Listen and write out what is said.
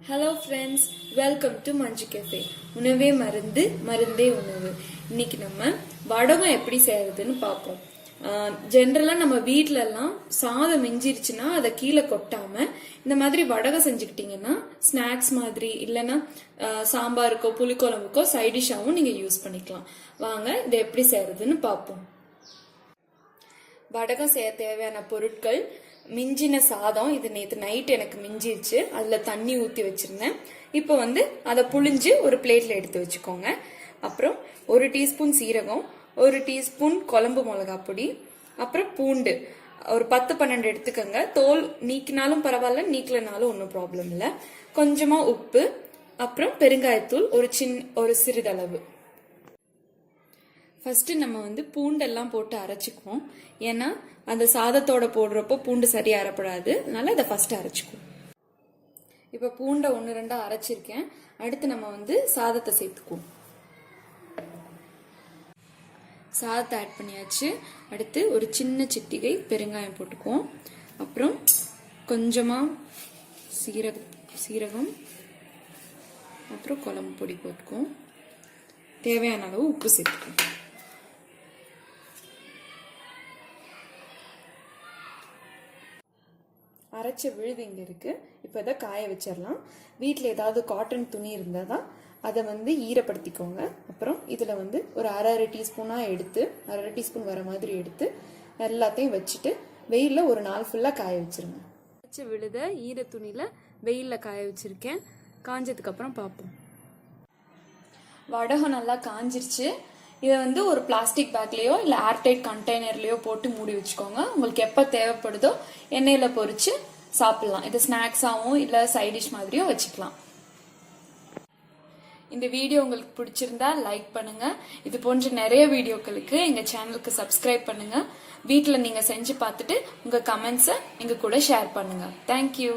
Hello friends, welcome to Manju cafe. உணவே மருந்து, மருந்தே உணவு. இன்னைக்கு நம்ம வடகம் எப்படி செய்யறதுன்னு பார்ப்போம். ஜென்ரலா நம்ம வீட்ல எல்லாம் சாதம் மிஞ்சிருச்சுன்னா அதை கீழே கொட்டாம இந்த மாதிரி வடகம் செஞ்சுக்கிட்டீங்கன்னா ஸ்நாக்ஸ் மாதிரி இல்லைன்னா சாம்பாருக்கோ புளிக்குழம்புக்கோ சைடிஷாவும் நீங்க யூஸ் பண்ணிக்கலாம். வாங்க இதை எப்படி செய்யறதுன்னு பார்ப்போம். வடகம் செய்ய தேவையான பொருட்கள்: மிஞ்சின சாதம், இது நேற்று நைட் எனக்கு மிஞ்சிருச்சு, அதுல தண்ணி ஊத்தி வச்சிருந்தேன். இப்போ அதை புழிஞ்சு ஒரு பிளேட்ல எடுத்து வச்சுக்கோங்க. அப்புறம் 1 டீஸ்பூன் சீரகம், 1 டீஸ்பூன் குழம்பு மிளகா பொடி, அப்புறம் பூண்டு ஒரு 10-12 எடுத்துக்கோங்க. தோல் நீக்கினாலும் பரவாயில்ல, நீக்கலனாலும் ஒன்றும் ப்ராப்ளம் இல்லை. கொஞ்சமா உப்பு, அப்புறம் பெருங்காயத்தூள் ஒரு சிறிதளவு. ஃபர்ஸ்ட் நம்ம பூண்டெல்லாம் போட்டு அரைச்சிக்குவோம். ஏன்னா அந்த சாதத்தோட போடுறப்போ பூண்டு சரியா அரைப்படாது, அதனால அதை ஃபர்ஸ்ட் அரைச்சிக்குவோம். இப்ப பூண்டை 1-2 அரைச்சிருக்கேன். அடுத்து நம்ம சாதத்தை சேர்த்துக்குவோம். சாதத்தை ஆட் பண்ணியாச்சு. அடுத்து ஒரு சின்ன சிட்டிகை பெருங்காயம் போட்டுக்குவோம். அப்புறம் கொஞ்சமா சீரகம், அப்புறம் குழம்பு பொடி போட்டுக்குவோம். தேவையான அளவு உப்பு சேர்த்துக்குவோம். அரைச்ச விழுது இங்க இருக்கு. இப்ப இதை காய வச்சிடலாம். வீட்டுல ஏதாவது காட்டன் துணி இருந்தா தான் அதை ஈரப்படுத்திக்கோங்க. அப்புறம் இதுல ஒரு அரை டீஸ்பூனா எடுத்து, அரை டீஸ்பூன் வர மாதிரி எடுத்து எல்லாத்தையும் வச்சுட்டு வெயில்ல ஒரு நாள் ஃபுல்லா காய வச்சிருங்க. அரைச்ச விழுத ஈர துணியில வெயில்ல காய வச்சிருக்கேன். காஞ்சதுக்கு அப்புறம் பார்ப்போம். வடகம் நல்லா காஞ்சிருச்சு. இதை ஒரு பிளாஸ்டிக் பேக்லயோ இல்ல ஏர்டைட் கண்டெய்னர்லயோ போட்டு மூடி வச்சுக்கோங்க. உங்களுக்கு எப்ப தேவைப்படுதோ எண்ணெயில பொரிச்சு சாப்பிடலாம். இது ஸ்நாக்ஸாவும் இல்ல சைடிஷ் மாதிரியும் வச்சுக்கலாம். இந்த வீடியோ உங்களுக்கு பிடிச்சிருந்தா லைக் பண்ணுங்க. இது போன்ற நிறைய வீடியோக்களுக்கு எங்க சேனலுக்கு சப்ஸ்கிரைப் பண்ணுங்க. வீட்டுல நீங்க செஞ்சு பார்த்துட்டு உங்க கமெண்ட்ஸை எங்க கூட ஷேர் பண்ணுங்க. தேங்க்யூ.